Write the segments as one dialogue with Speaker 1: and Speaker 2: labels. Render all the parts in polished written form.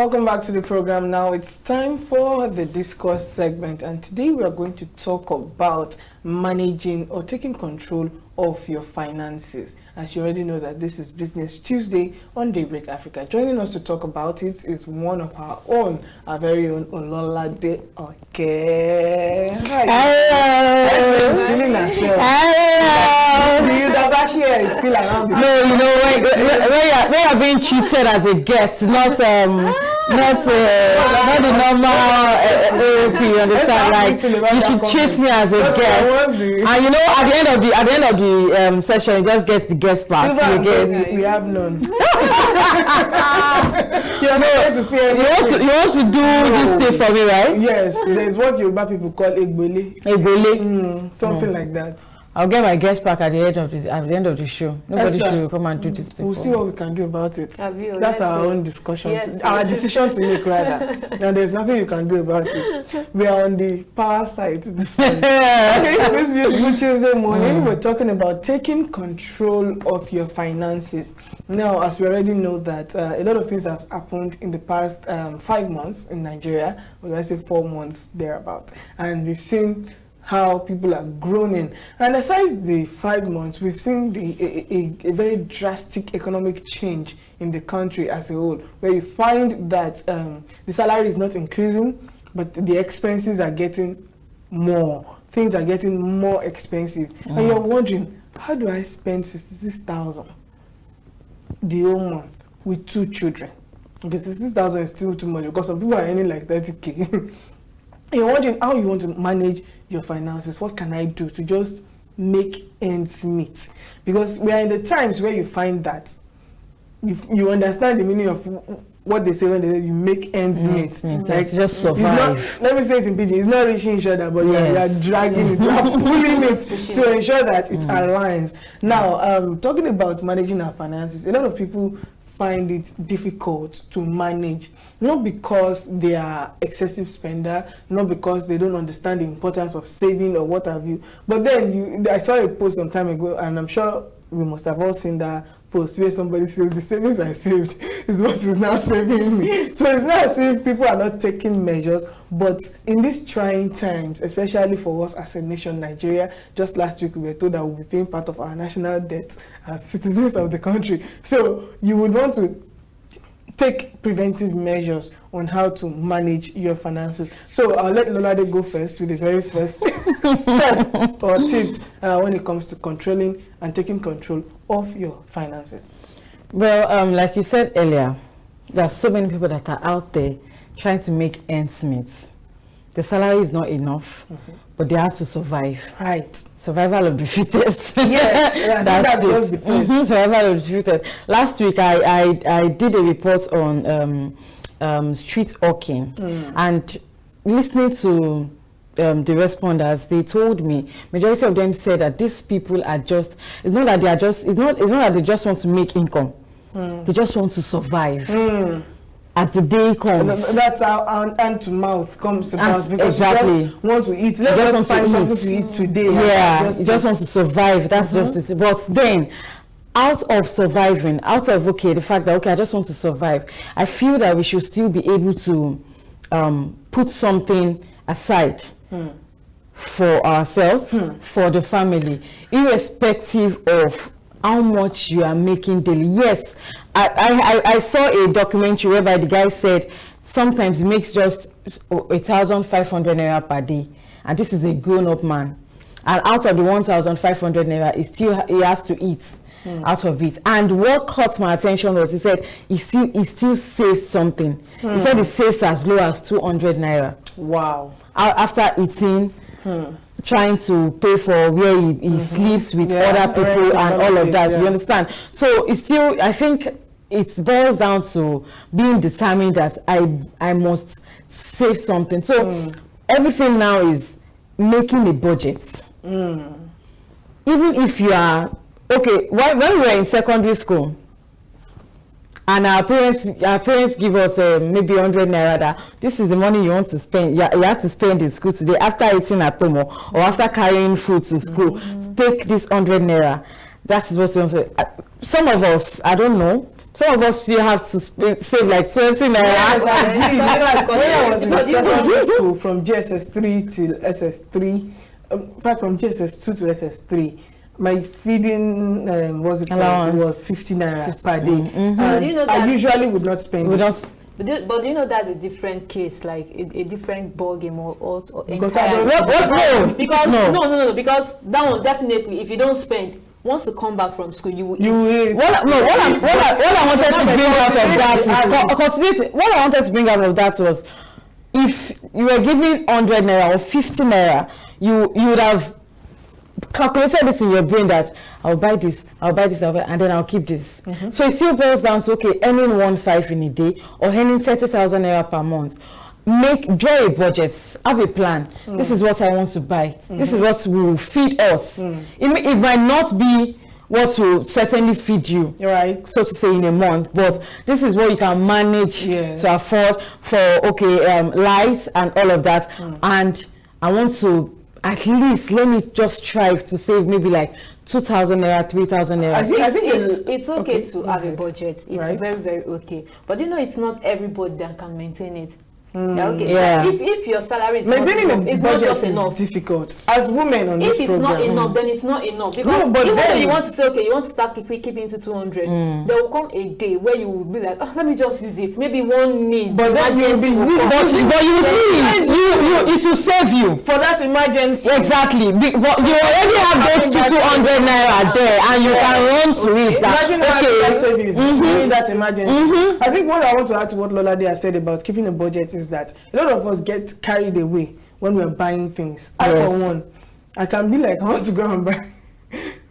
Speaker 1: Welcome back to the program. Now it's time for the discourse segment, and today we are going to talk about managing or taking control of your finances. As you already know that this is Business Tuesday on Daybreak Africa. Joining us to talk about it is one of our own, our very own Ololade. Okay. Hi. Feeling herself. The Dabashi is still around.
Speaker 2: No, you know when you're being treated as a guest, not the normal AOP, you understand? Like you should treat me as a guest. And you know, at the end of the session, you just get the guest part.
Speaker 1: We have none.
Speaker 2: You want to do this thing for me, right?
Speaker 1: Yes, there's what Yoruba people call egbole. Something like that.
Speaker 2: I'll get my guest back at the end of the show. Nobody should come and do this thing.
Speaker 1: We'll see what we can do about it. That's our own discussion, our decision to make rather. And there's nothing you can do about it. We are on the power side this morning. This beautiful Tuesday morning, we're talking about taking control of your finances. Now, as we already know that a lot of things have happened in the past 5 months in Nigeria, or let's say 4 months thereabout, and we've seen how people are groaning. And aside the 5 months, we've seen a very drastic economic change in the country as a whole, where you find that the salary is not increasing, but the expenses are getting more. Things are getting more expensive. And you're wondering, how do I spend 66,000 the whole month with 2 children? Because 66,000 is still too much, because some people are earning like 30K. You're wondering how you want to manage your finances. What can I do to just make ends meet? Because we are in the times where you find that you understand the meaning of what they say when they say you make ends meet.
Speaker 2: Like just survive.
Speaker 1: Let me say it in pidgin. It's not reaching each other, but you are dragging it, you are pulling it to ensure that it aligns. Now, talking about managing our finances, a lot of people find it difficult to manage, not because they are excessive spender, not because they don't understand the importance of saving or what have you, but then I saw a post some time ago, and I'm sure we must have all seen that post where somebody says the savings I saved is what is now saving me. So it's not as if people are not taking measures, but in these trying times, especially for us as a nation, Nigeria, just last week we were told that we'll be paying part of our national debt as citizens of the country. So you would want to take preventive measures on how to manage your finances. So I'll let Ololade go first with the very first step or tip when it comes to controlling and taking control of your finances.
Speaker 2: Well, like you said earlier, there are so many people that are out there trying to make ends meet. The salary is not enough, but they have to survive.
Speaker 1: Right.
Speaker 2: Survival of the fittest.
Speaker 1: Yes, that's the first.
Speaker 2: Survival of the fittest. Last week, I did a report on street hawking, and listening to the responders, they told me majority of them said that these people are just, it's not that they just want to make income, they just want to survive as the day comes.
Speaker 1: That's how hand to mouth comes about, because
Speaker 2: exactly.
Speaker 1: you just want to eat. Let's just find something to eat today.
Speaker 2: Yeah, you just want to survive. That's just it. But then, out of surviving, the fact that I just want to survive, I feel that we should still be able to put something aside for ourselves, for the family, irrespective of how much you are making daily. Yes, I saw a documentary whereby the guy said sometimes he makes just 1,500 naira per day, and this is a grown-up man, and out of the 1,500 naira he has to eat out of it. And what caught my attention was he said he still saves something. He said he saves as low as 200 naira.
Speaker 1: Wow.
Speaker 2: After eating, trying to pay for where he sleeps with other people and all of that. You understand? So it's still, I think it boils down to being determined that I must save something. So everything now is making a budget. Even if you are okay, when we were in secondary school, and our parents give us maybe 100 naira, that this is the money you want to spend. You have to spend in school today after eating at home or after carrying food to school. Take this 100 naira. That is what you want to. Some of us, I don't know. Some of us still have to save like 20 naira.
Speaker 1: Yes, I did. When I was in secondary school, from GSS3 till SS3, in fact, from GSS2 to SS3, my feeding it was 50 naira per day. And you know I usually would not spend it.
Speaker 3: But you know that's a different case, like a different ball game or
Speaker 1: because I don't
Speaker 3: because that one definitely, if you don't spend, once you come back from school, what I wanted to bring out of that was, if you were giving 100 naira or 50 naira, you would have calculated this in your brain that I'll buy this, and then I'll keep this. So it still boils down to, okay, earning 1.5 in a day or earning 30,000 naira per month. Draw a budget, have a plan. This is what I want to buy. This is what will feed us. It might not be what will certainly feed you, right, so to say, in a month, but this is what you can manage to afford for lights and all of that. And I want to, at least, let me just strive to save maybe like 2,000 naira, 3,000 naira. I think it's okay to have a budget. It's very, very okay. But you know, it's not everybody that can maintain it. If your salary is
Speaker 1: maintaining
Speaker 3: it's not just enough.
Speaker 1: Difficult as women on this program.
Speaker 3: If it's not enough, then it's not enough. Because even though you want to say, okay, you want to start keeping to 200, there will come a day where you will be like, oh, let me just use it. Maybe one need.
Speaker 1: But then you will be
Speaker 2: but you will see it will save you
Speaker 1: for that emergency.
Speaker 2: Exactly. But you already have those 200 naira there, and you can run to it.
Speaker 1: Imagine that savings during that emergency. I think what I want to add to what Ololade has said about keeping a budget is that a lot of us get carried away when we're buying things. I, for one, I can be like, I want to go and buy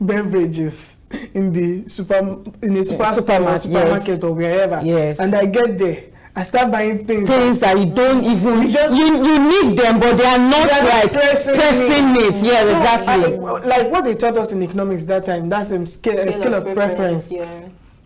Speaker 1: beverages in the supermarket or wherever, and I get there, I start buying things
Speaker 2: that you don't even you need them, but they are not like pressing needs. Exactly.
Speaker 1: Like what they taught us in economics that time, that's a scale of preference.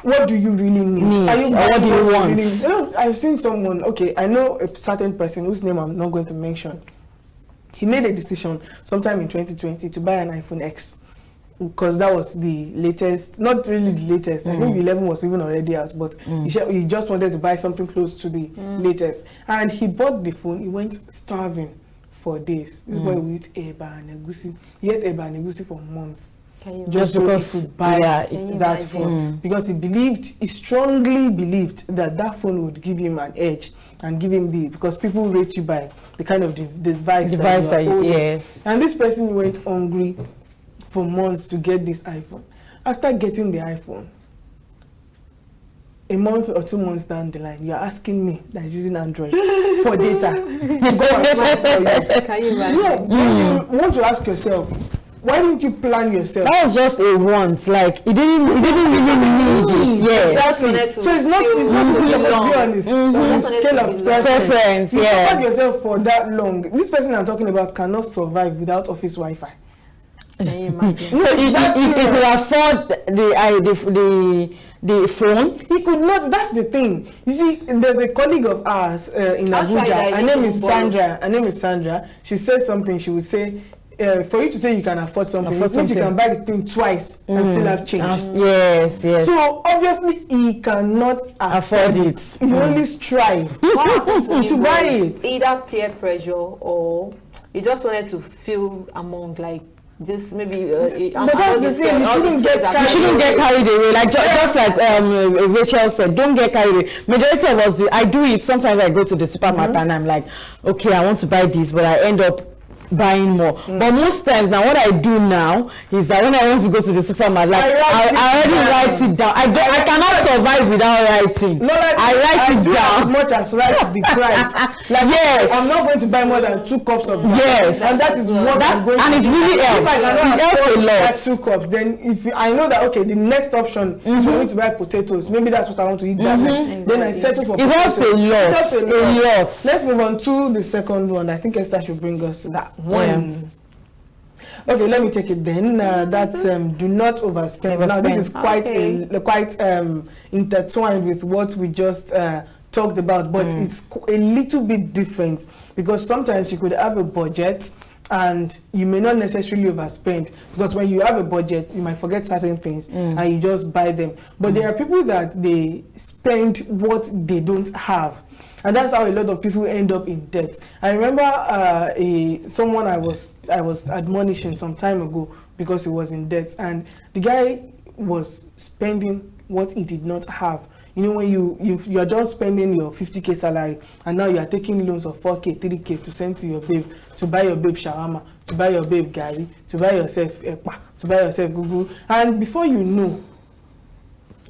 Speaker 1: What do you really need? What do you want? You know, I've seen someone, I know a certain person whose name I'm not going to mention. He made a decision sometime in 2020 to buy an iPhone X, because that was the latest, not really the latest. I think the 11 was even already out, but he just wanted to buy something close to the latest. And he bought the phone, he went starving for days. This boy will eat eba and egusi. He ate eba and egusi for months. Just because he could buy that phone, because he strongly believed that phone would give him an edge and give him because people rate you by the kind of device that you are. And this person went hungry for months to get this iPhone. After getting the iPhone, a month or 2 months down the line, you're asking me that is using Android for data to go and fly for you. Can you imagine? You want to ask yourself, why didn't you plan yourself?
Speaker 2: That was just a want. Like it didn't really need it.
Speaker 1: Exactly. So it's not supposed to be on the scale of preference. You support yourself for that long. This person I'm talking about cannot survive without office Wi-Fi.
Speaker 3: Can you imagine?
Speaker 2: If he could afford the phone,
Speaker 1: he could not. That's the thing. You see, there's a colleague of ours in Abuja. Her name is Sandra. She says something. She would say, for you to say you can afford something, it means you can buy the thing twice and still have change.
Speaker 2: Yes.
Speaker 1: So obviously he cannot afford it. He only strives to buy it.
Speaker 3: Either peer pressure or he just wanted to feel among like this maybe.
Speaker 1: But that's the thing. You
Speaker 2: shouldn't get carried away. Like just like Rachael said, don't get carried away. Majority of us I do it. Sometimes I go to the supermarket and I'm like, okay, I want to buy this, but I end up buying more. But most times now, what I do now is that when I want to go to the supermarket, like I already write it down. I cannot survive without writing.
Speaker 1: No, like,
Speaker 2: I write it down
Speaker 1: as much as write the price. Like, I'm not going to buy more than 2 cups of water. And that is what I'm going to do.
Speaker 2: And it really helps.
Speaker 1: If I cannot afford that 2 cups, then if I know that the next option is for me to buy potatoes, maybe that's what I want to eat that night. Then I settle for potatoes.
Speaker 2: It helps a lot.
Speaker 1: Let's move on to the second one. I think Esther should bring us that one. Okay, let me take it then. That's do not overspend. Now this is quite intertwined with what we just talked about, but it's a little bit different, because sometimes you could have a budget and you may not necessarily overspend, because when you have a budget, you might forget certain things and you just buy them. But there are people that they spend what they don't have, and that's how a lot of people end up in debt. I remember someone I was admonishing some time ago because he was in debt, and the guy was spending what he did not have. You know, when you are done spending your 50k salary, and now you are taking loans of 4k, 3k to send to your babe, to buy your babe shawarma, to buy your babe gari, to buy yourself ekpa, to buy yourself gugu, and before you know,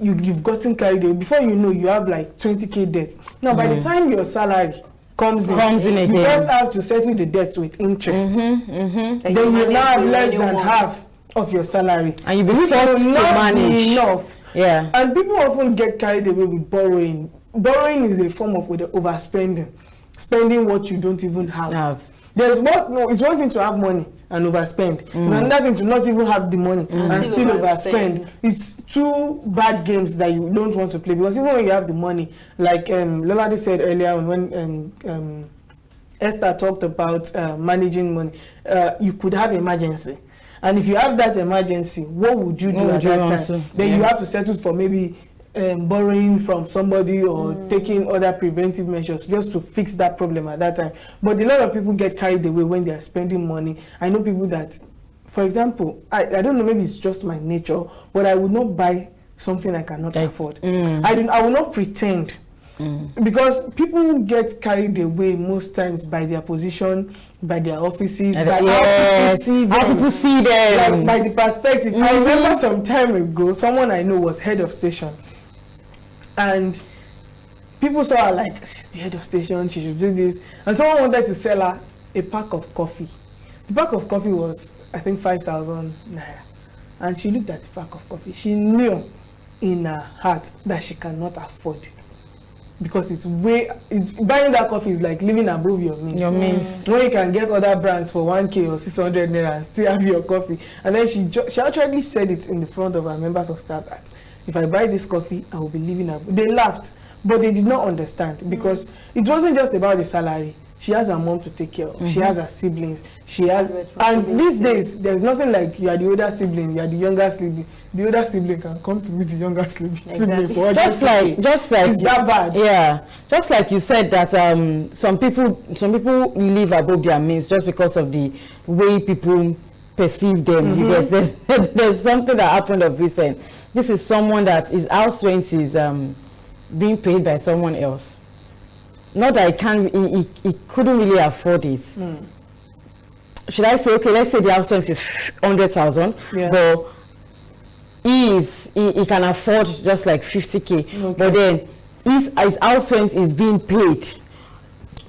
Speaker 1: you've gotten carried away. Before you know, you have like 20k debt. Now, by the time your salary comes in again, you first have to settle the debt with interest. Then you now have less than half of your salary,
Speaker 2: and you be forced to manage.
Speaker 1: Enough.
Speaker 2: Yeah.
Speaker 1: And people often get carried away with borrowing. Borrowing is a form of overspending, spending what you don't even have. It's one thing to have money and overspend. It's another thing to not even have the money and still overspend. It's two bad games that you don't want to play, because even when you have the money, like Ololade said earlier on, when Esther talked about managing money, you could have emergency. And if you have that emergency, what would you do at that time? Then you have to settle for maybe borrowing from somebody or taking other preventive measures just to fix that problem at that time. But a lot of people get carried away when they are spending money. I know people that, for example, I don't know, maybe it's just my nature, but I would not buy something I cannot afford. I will not pretend. Because people get carried away most times by their position, by their offices, by how people see them, like by the perspective. I remember some time ago, someone I know was head of station, and people saw her like, the head of station, she should do this, and someone wanted to sell her a pack of coffee. The pack of coffee was, I think, 5,000 naira, and she looked at the pack of coffee. She knew in her heart that she cannot afford it, because buying that coffee is like living above your means. When you can get other brands for 1k or 600 naira and still have your coffee. And then she actually said it in the front of her members of staff that if I buy this coffee, I will be living above. They laughed, but they did not understand, because it wasn't just about the salary. She has her mom to take care of. She has her siblings. She has, and these days there's nothing like you are the older sibling, you are the younger sibling. The older sibling can come to meet the younger sibling. For
Speaker 2: just like
Speaker 1: it's that bad.
Speaker 2: Yeah, just like you said that some people live above their means just because of the way people perceive them. Because there's something that happened of recent. This is someone that his house rent is being paid by someone else. Not that he couldn't really afford it. Should I say, okay, let's say the house rent is 100,000, but he can afford just like 50k, but then his house rent is being paid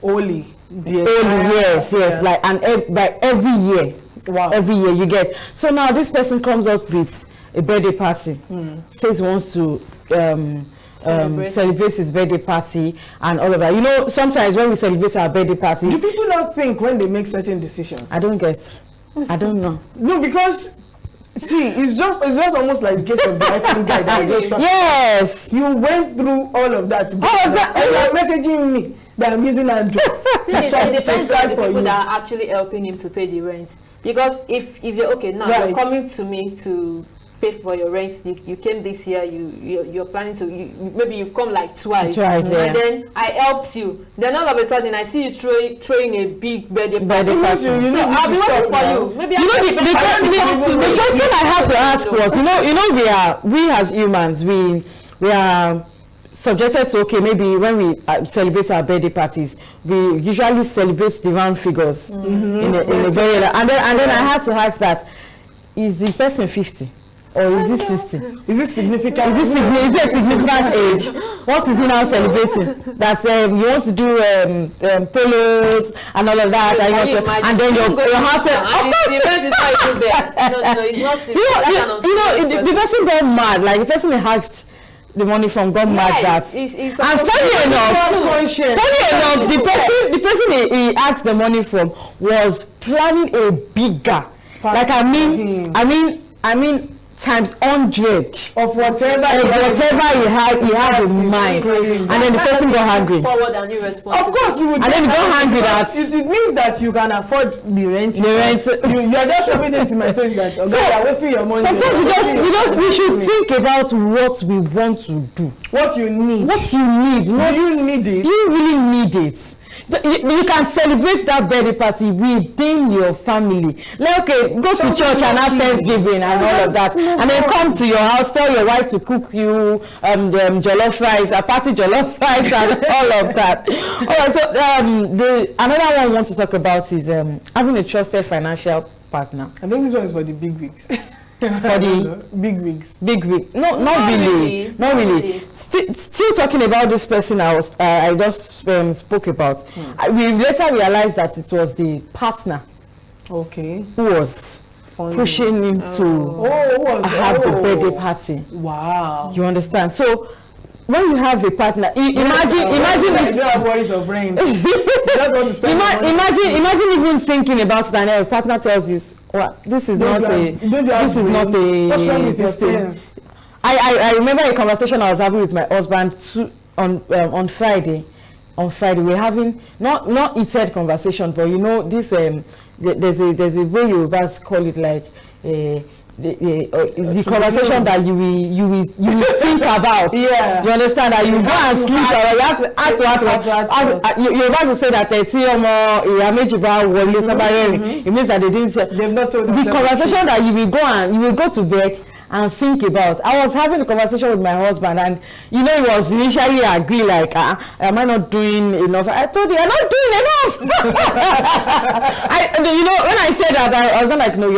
Speaker 1: only.
Speaker 2: Yes, like, and by every year. Wow. Every year you get. So now this person comes up with a birthday party, says he wants to celebrate his birthday party and all of that. You know, sometimes when we celebrate our birthday party,
Speaker 1: do people not think when they make certain decisions?
Speaker 2: I don't know.
Speaker 1: No, because see, it's just almost like the case of the iPhone guy that I just talked
Speaker 2: about.
Speaker 1: You went through all of that. And you are messaging me that I'm using Android.
Speaker 4: It depends on the people that are actually helping him to pay the rent. Because if you're okay now, you're coming to me to pay for your rent. You came this year. You're planning to. Maybe you've come like twice. And then I helped you. Then all of a sudden I see you throwing a big birthday party. So I'll be waiting for you. Maybe
Speaker 2: the question I have to ask was, we as humans, we are subjected to, okay, maybe when we celebrate our birthday parties, we usually celebrate the round figures in a very, and then I had to ask that, is the person 50 or is it 60?
Speaker 1: Is it significant?
Speaker 2: Is it a significant age? What is he now celebrating? That you want to do polos and all of that, and then your house.
Speaker 4: The rent is not even there. No, it's not serious.
Speaker 2: The person got mad. Like the person who asked the money from got mad that. And funny enough, the person he asked the money from was planning a bigger. Like I mean times 100
Speaker 1: of whatever
Speaker 2: he had in mind, and then the person got hungry.
Speaker 4: Forward and irresponsible.
Speaker 1: Of course, you would.
Speaker 2: And then go hungry. That
Speaker 1: it means that you can afford the rent.
Speaker 2: The rent.
Speaker 1: You are just rubbing it in my face that okay, you are wasting your money.
Speaker 2: Sometimes we should think about what we want to do.
Speaker 1: What you need.
Speaker 2: What you need.
Speaker 1: Do you need it?
Speaker 2: Do you really need it? You can celebrate that birthday party within your family. Like, okay, go to church and have Thanksgiving and all of that, and then come to your house, tell your wife to cook you jollof rice, a party jollof rice, and all of that. All right, so another one I want to talk about is having a trusted financial partner.
Speaker 1: I think this one is for the big wigs.
Speaker 2: For the
Speaker 1: big wigs.
Speaker 2: Big wig. No, not really. Not really. Still talking about this person I just spoke about. We later realized that it was the partner.
Speaker 1: Okay.
Speaker 2: Who was pushing him to have the birthday party.
Speaker 1: Wow.
Speaker 2: You understand? So when you have a partner, imagine if
Speaker 1: you have worries of brain.
Speaker 2: Imagine even thinking about it, and a partner tells you, well, this is not a. What's
Speaker 1: wrong with your thing?
Speaker 2: I remember a conversation I was having with my husband on Friday. On Friday, we're having not heated conversation, but you know this there's a way you guys call it like the conversation that you will think about. Yeah. You understand that you go and sleep, or you have to you're about to say that it means that they didn't say.
Speaker 1: They've not told
Speaker 2: the conversation that you will go to bed and think about. I was having a conversation with my husband, and you know, he was initially agree like, am I not doing enough? I told you, you're not doing enough. You know, when I said that, I was not like, no, you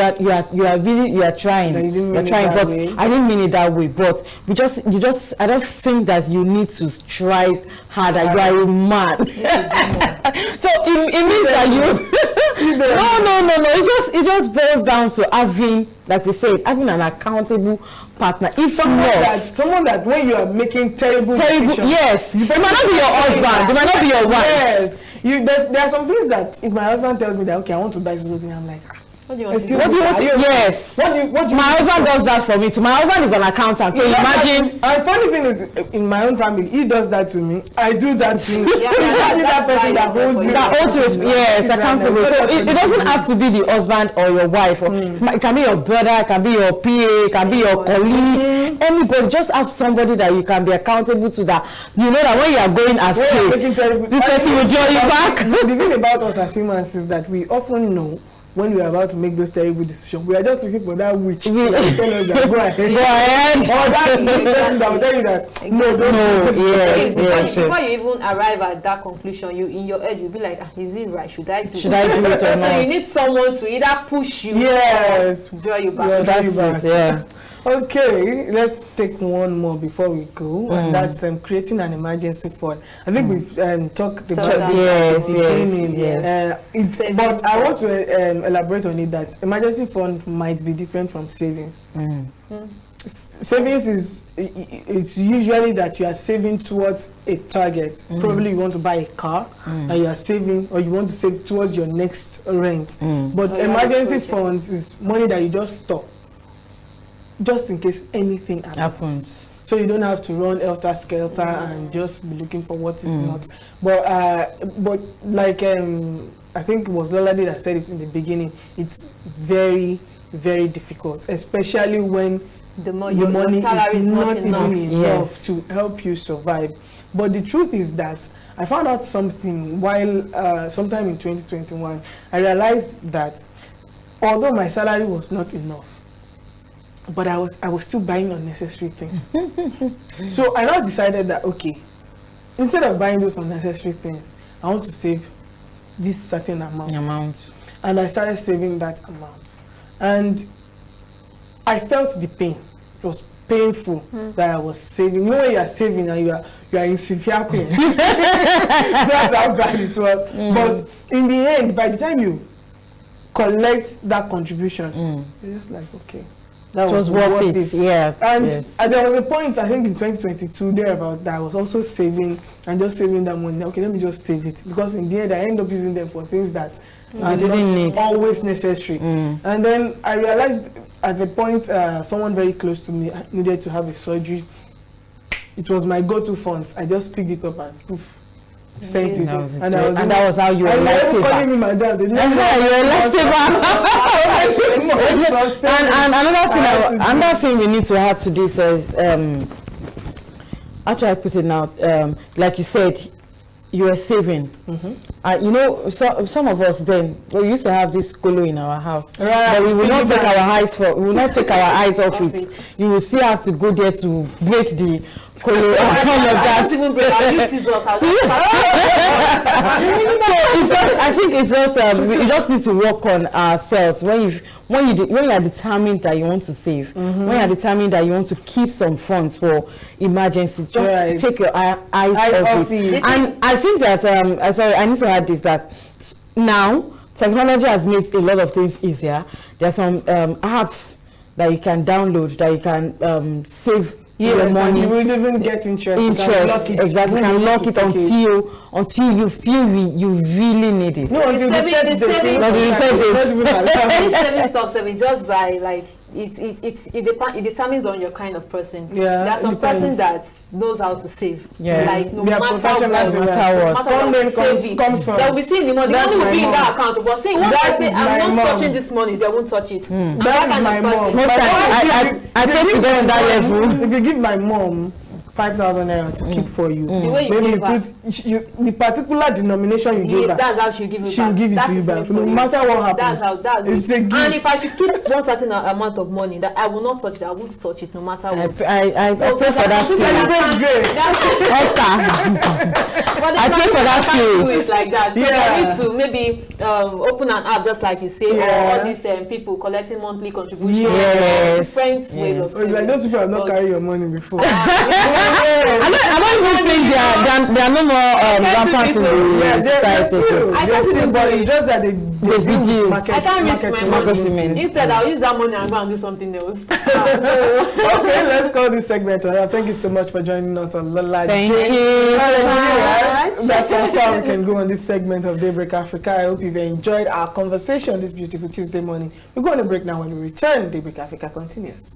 Speaker 2: are trying. You're trying, but I didn't mean it that way. But I just think that you need to strive harder. You are a man. So it means that you no. It just boils down to having, like we said, having an accountable partner. If
Speaker 1: someone that when you are making terrible decisions,
Speaker 2: yes, it might not be your husband, it might not be your wife.
Speaker 1: Yes, there are some things that if my husband tells me that okay, I want to buy something, I'm like,
Speaker 4: what do you want to do?
Speaker 2: Yes. My husband does that for me too. My husband is an accountant. So imagine.
Speaker 1: And funny thing is, in my own family, he does that to me. I do that to him. That person that holds you.
Speaker 2: Yes, accountable. So it doesn't have to be the husband or your wife. It can be your brother, it can be your PA, it can be your colleague. Anybody, just have somebody that you can be accountable to, that you know that when you are going astray, this person will draw you back.
Speaker 1: The thing about us as humans is that we often know when we are about to make those terrible decisions. We are just looking for that witch that will tell us that go ahead. Or that person that will tell you that no, don't.
Speaker 2: Yes.
Speaker 4: Before you even arrive at that conclusion, you in your head you'll be like, is it right? Should I do it or not? So you need someone to either push you or draw you back.
Speaker 2: Yeah.
Speaker 1: Okay, let's take one more before we go, and that's creating an emergency fund. I think we've talked about this at the beginning. But I want to elaborate on it that emergency fund might be different from savings. Savings is it's usually that you are saving towards a target. Probably you want to buy a car and you are saving, or you want to save towards your next rent. But emergency funds is money that you just stop, just in case anything happens. So you don't have to run helter-skelter and just be looking for what is not. But like I think it was Ololade that said it in the beginning, it's very, very difficult, especially when the money is not even enough to help you survive. But the truth is that I found out something while sometime in 2021. I realized that although my salary was not enough, but I was still buying unnecessary things. So I now decided that okay, instead of buying those unnecessary things, I want to save this certain amount. And I started saving that amount. And I felt the pain. It was painful that I was saving. You know when you are saving and you are in severe pain. That's how bad it was. But in the end, by the time you collect that contribution, you're just like, okay, that
Speaker 2: was worth it. Yeah.
Speaker 1: And there was a point, I think in 2022, thereabout, that I was also saving and just saving that money. Okay, let me just save it, because in the end I end up using them for things that are not always necessary. And then I realized at the point someone very close to me needed to have a surgery. It was my go-to funds. I just picked it up and poof, sent it. And
Speaker 2: that was how you were a lifesaver.
Speaker 1: Calling me my dad.
Speaker 2: You were a lifesaver. And another thing we need to add to this is, how should I put it now? Like you said, you are saving. You know, some of us then, we used to have this colo in our house, but we will not take our eyes off it. You will still have to go there to break the colo and all of that. I think it's just we just need to work on ourselves. When you are determined that you want to save, when you are determined that you want to keep some funds for emergency, just take your eyes off it. And I think that sorry, I need to add this, that now technology has made a lot of things easier. There are some apps that you can download that you can save your money.
Speaker 1: You will even get interest.
Speaker 2: Exactly. You can lock it until you feel you really need it.
Speaker 1: No, until you set the
Speaker 4: saving stock service just by like it determines on your kind of person.
Speaker 1: Yeah,
Speaker 4: there are some person that knows how to save.
Speaker 1: Yeah,
Speaker 4: like no
Speaker 1: matter what, comes
Speaker 4: they will be seeing the money. The money will be in that account, but see, once I say I'm not touching this money, they won't touch it.
Speaker 1: That is my mom.
Speaker 2: I think to get on that level.
Speaker 1: If you give my mom 5,000 naira to keep for you, maybe you put the particular denomination you give her.
Speaker 4: That's how she give it back.
Speaker 1: She will give it to you back, no matter what happens.
Speaker 4: That's
Speaker 1: it's a gift.
Speaker 4: And if I should keep one certain amount of money, that I will not touch it. I won't touch it, no matter what.
Speaker 2: I pray for that
Speaker 1: spirit.
Speaker 2: Esther. I pray for that spirit.
Speaker 4: It's like that. So I need to maybe open an app, just like you say, or all these people collecting monthly contributions.
Speaker 1: Yes.
Speaker 4: Different ways of saving.
Speaker 1: Like those people have not carried your money before.
Speaker 2: I don't even think there are no more rampant in the society.
Speaker 1: I can't see the body. It's just that they do
Speaker 4: I can't risk my money. Instead, I'll use that money and go and do something else.
Speaker 1: Okay, let's call this segment. Thank you so much for joining us on Ololade.
Speaker 2: Thank you.
Speaker 1: That's how far we can go on this segment of Daybreak Africa. I hope you've enjoyed our conversation this beautiful Tuesday morning. We're going to break now. When we return, Daybreak Africa continues.